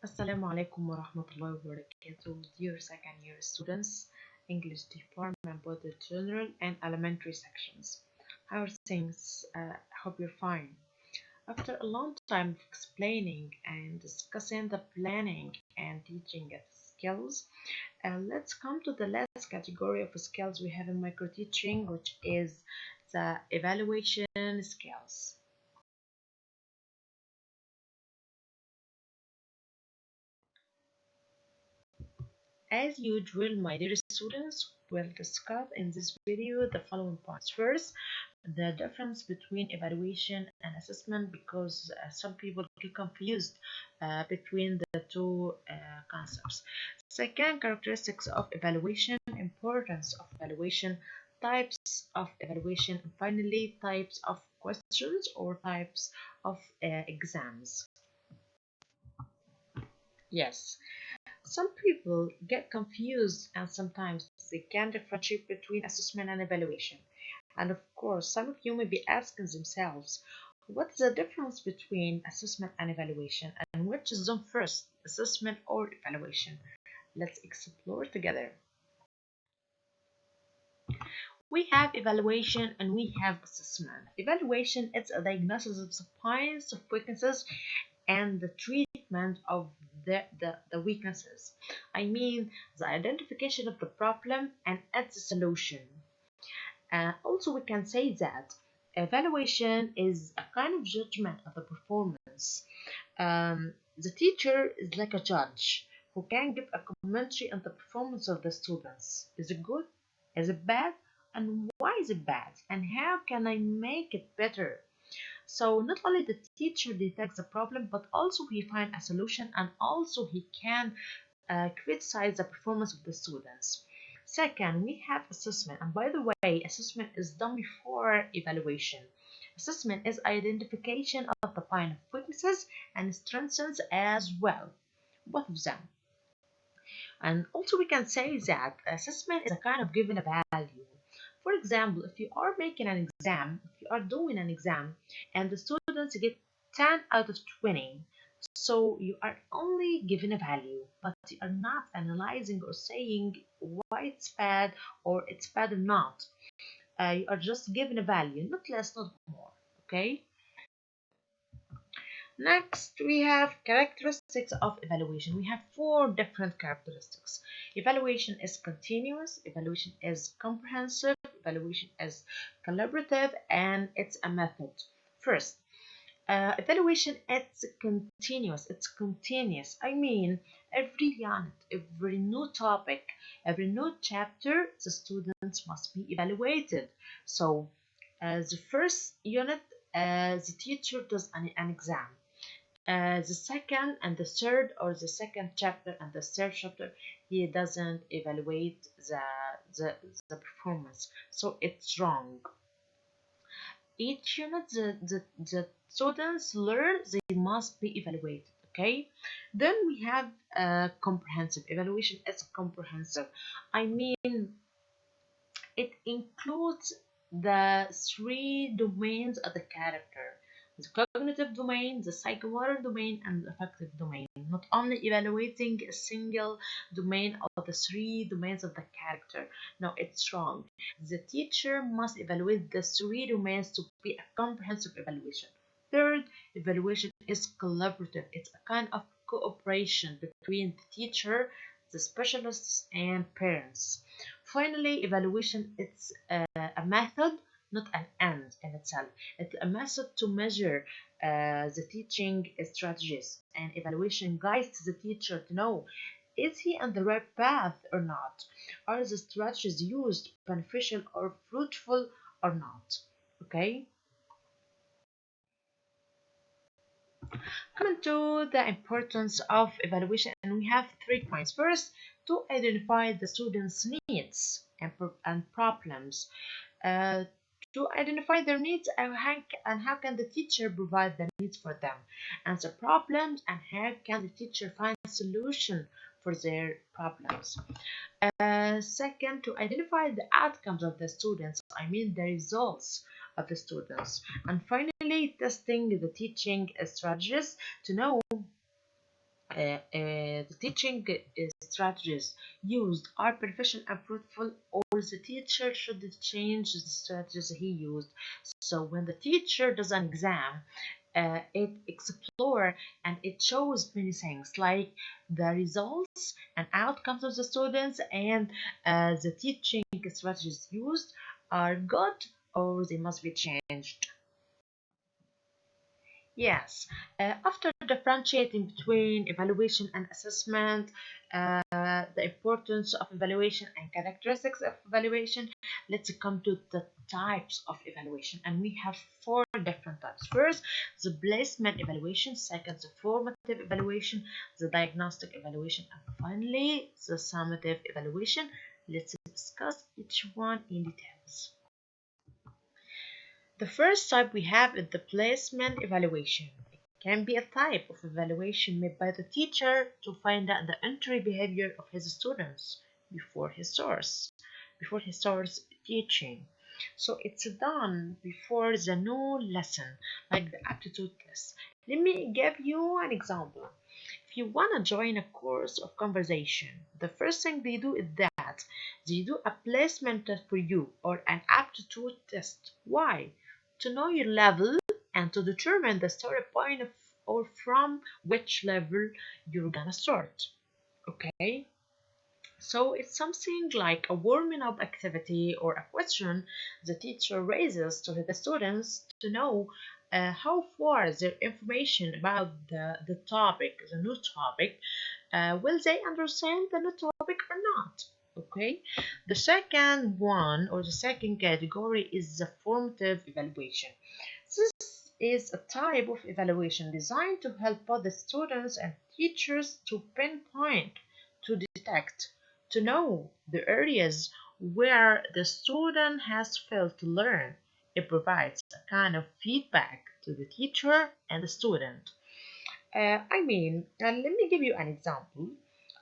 Assalamu alaikum wa rahmatullahi wa barakatuh. Dear second year students, English department, both the general and elementary sections. How are things? Hope you're fine. After a long time of explaining and discussing the planning and teaching of skills, let's come to the last category of skills we have in microteaching, which is the evaluation skills. As usual, my dear students, we'll discuss in this video the following points. First, the difference between evaluation and assessment, because some people get confused between the two concepts. Second, characteristics of evaluation, importance of evaluation, types of evaluation, and finally, types of questions or types of exams. Yes. Some people get confused and sometimes they can't differentiate between assessment and evaluation. And of course, some of you may be asking themselves, what's the difference between assessment and evaluation, and which is done first, assessment or evaluation? Let's explore together. We have evaluation and we have assessment. Evaluation is a diagnosis of signs of weaknesses and the treatment of the weaknesses. I mean, the identification of the problem and its solution. Also, we can say that evaluation is a kind of judgment of the performance. The teacher is like a judge who can give a commentary on the performance of the students. Is it good? Is it bad? And why is it bad? And how can I make it better? So not only the teacher detects the problem, but also he finds a solution, and also he can criticize the performance of the students. Second, we have assessment. And by the way, assessment is done before evaluation. Assessment is identification of the kind of weaknesses and strengths as well, both of them. And also we can say that assessment is a kind of giving a value. For example, if you are making an exam, if you are doing an exam and the students get 10 out of 20, so you are only giving a value, but you are not analyzing or saying why it's bad or it's bad or not. You are just giving a value, not less, not more. Okay? Next, we have characteristics of evaluation. We have four different characteristics. Evaluation is continuous, evaluation is comprehensive, evaluation is collaborative, and it's a method. First, evaluation it's continuous. It's continuous. I mean, every unit, every new topic, every new chapter, the students must be evaluated. So, the first unit, the teacher does an exam. The second and the third, or the second chapter and the third chapter, he doesn't evaluate the, the performance, so it's wrong. Each unit the students learn, they must be evaluated. Okay, then we have comprehensive evaluation. It's comprehensive. I mean, it includes the three domains of the character: the cognitive domain, the psychomotor domain, and the affective domain. Not only evaluating a single domain of the three domains of the character. No, it's wrong. The teacher must evaluate the three domains to be a comprehensive evaluation. Third, evaluation is collaborative. It's a kind of cooperation between the teacher, the specialists, and parents. Finally, evaluation is a method, not an end in itself. It's a method to measure the teaching strategies, and evaluation guides the teacher to know, is he on the right path or not? Are the strategies used beneficial or fruitful or not? Okay. Coming to the importance of evaluation, and we have 3 points. First, to identify the students' needs and problems. Uh, to identify their needs, and how can the teacher provide the needs for them, answer problems, and how can the teacher find a solution for their problems. Second, to identify the outcomes of the students, I mean the results of the students. And finally, testing the teaching strategies to know the teaching strategies used are beneficial and fruitful, or the teacher should change the strategies he used. So when the teacher does an exam, it explore and it shows many things like the results and outcomes of the students, and the teaching strategies used are good or they must be changed. Yes, after differentiating between evaluation and assessment, the importance of evaluation and characteristics of evaluation, let's come to the types of evaluation. And we have four different types. First, the placement evaluation. Second, the formative evaluation, the diagnostic evaluation, and finally, the summative evaluation. Let's discuss each one in details. The first type we have is the placement evaluation. It can be a type of evaluation made by the teacher to find out the entry behavior of his students before he starts teaching. So it's done before the new lesson, like the aptitude test. Let me give you an example. If you want to join a course of conversation, the first thing they do is that they do a placement test for you or an aptitude test. Why? To know your level and to determine the starting point of, or from which level you're gonna start. Okay? So it's something like a warming up activity or a question the teacher raises to the students to know how far their information about the topic, the new topic, will they understand the new topic or not? Okay. The second one or the second category is the formative evaluation. This is a type of evaluation designed to help both the students and teachers to pinpoint, to detect, to know the areas where the student has failed to learn. It provides a kind of feedback to the teacher and the student. Let me give you an example.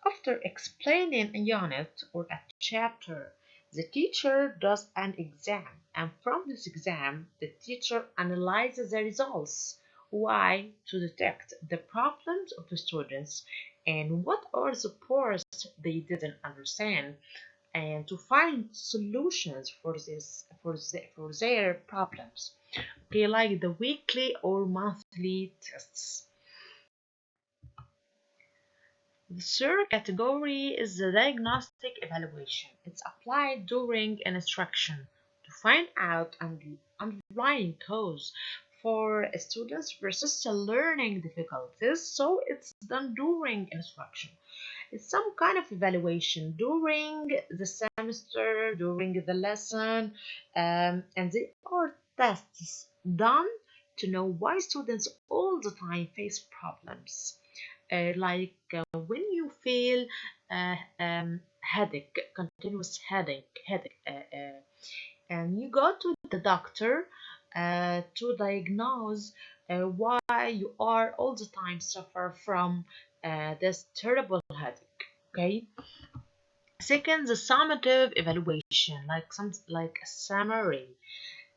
After explaining a unit or a chapter, the teacher does an exam, and from this exam, the teacher analyzes the results. Why? To detect the problems of the students and what are the parts they didn't understand, and to find solutions for their problems. Okay, like the weekly or monthly tests. The third category is the diagnostic evaluation. It's applied during an instruction to find out an underlying cause for students versus the learning difficulties. So it's done during instruction. It's some kind of evaluation during the semester, during the lesson, and they are tests done to know why students all the time face problems. When you feel headache, continuous headache, and you go to the doctor to diagnose why you are all the time suffer from this terrible headache. Okay. Second, the summative evaluation, like a summary.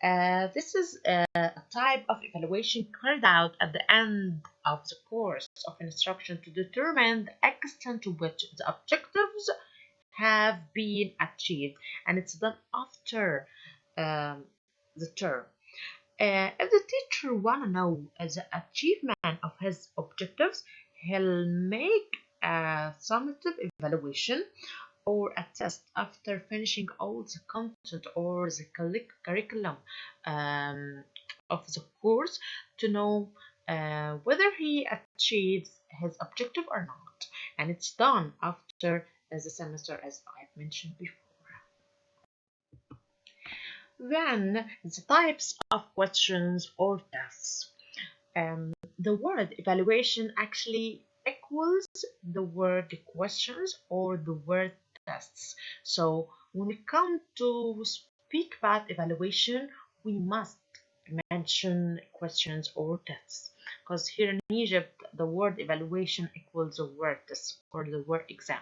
This is a type of evaluation carried out at the end of the course of instruction to determine the extent to which the objectives have been achieved, and it's done after um, the term. If the teacher want to know the achievement of his objectives, he'll make a summative evaluation or a test after finishing all the content or the curriculum um, of the course to know whether he achieves his objective or not. And it's done after the semester, as I've mentioned before. Then the types of questions or tests. The word evaluation actually equals the word questions or the word tests. So when we come to speak about evaluation, we must mention questions or tests, because here in Egypt the word evaluation equals the word test or the word exam.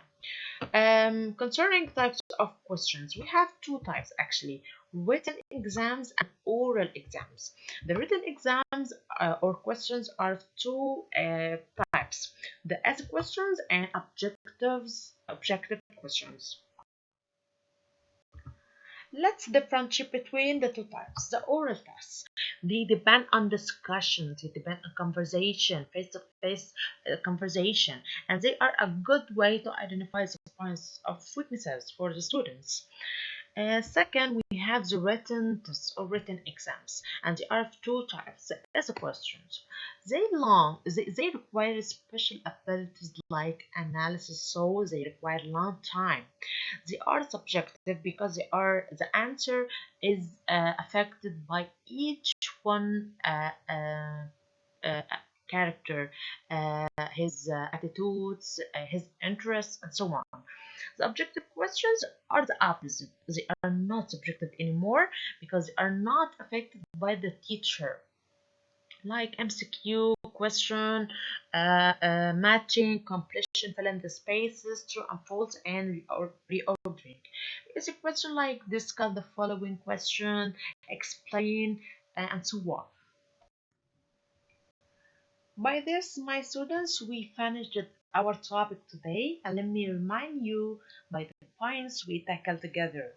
Concerning types of questions, we have two types actually: written exams and oral exams. The written exams or questions are two types. the essay questions and objective questions. Let's differentiate between the two types. The oral tests, they depend on discussion, they depend on conversation, face-to-face conversation, and they are a good way to identify the points of weaknesses for the students. Second, we have the written tests or written exams, and there are two types. The essay questions. They require special abilities like analysis, so they require long time. They are subjective because the answer is affected by each one uh, character, his attitudes, his interests, and so on. The objective questions are the opposite. They are not subjective anymore because they are not affected by the teacher, like MCQ question, matching, completion, fill in the spaces, true and false, and reordering. It's a question like discuss the following question, explain, and so on. By this, my students, we finished our topic today, and let me remind you by the points we tackled together.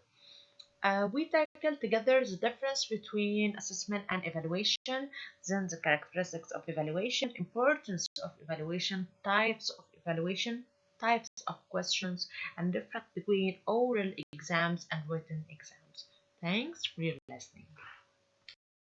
We tackled together the difference between assessment and evaluation, then the characteristics of evaluation, importance of evaluation, types of questions, and difference between oral exams and written exams. Thanks for your listening.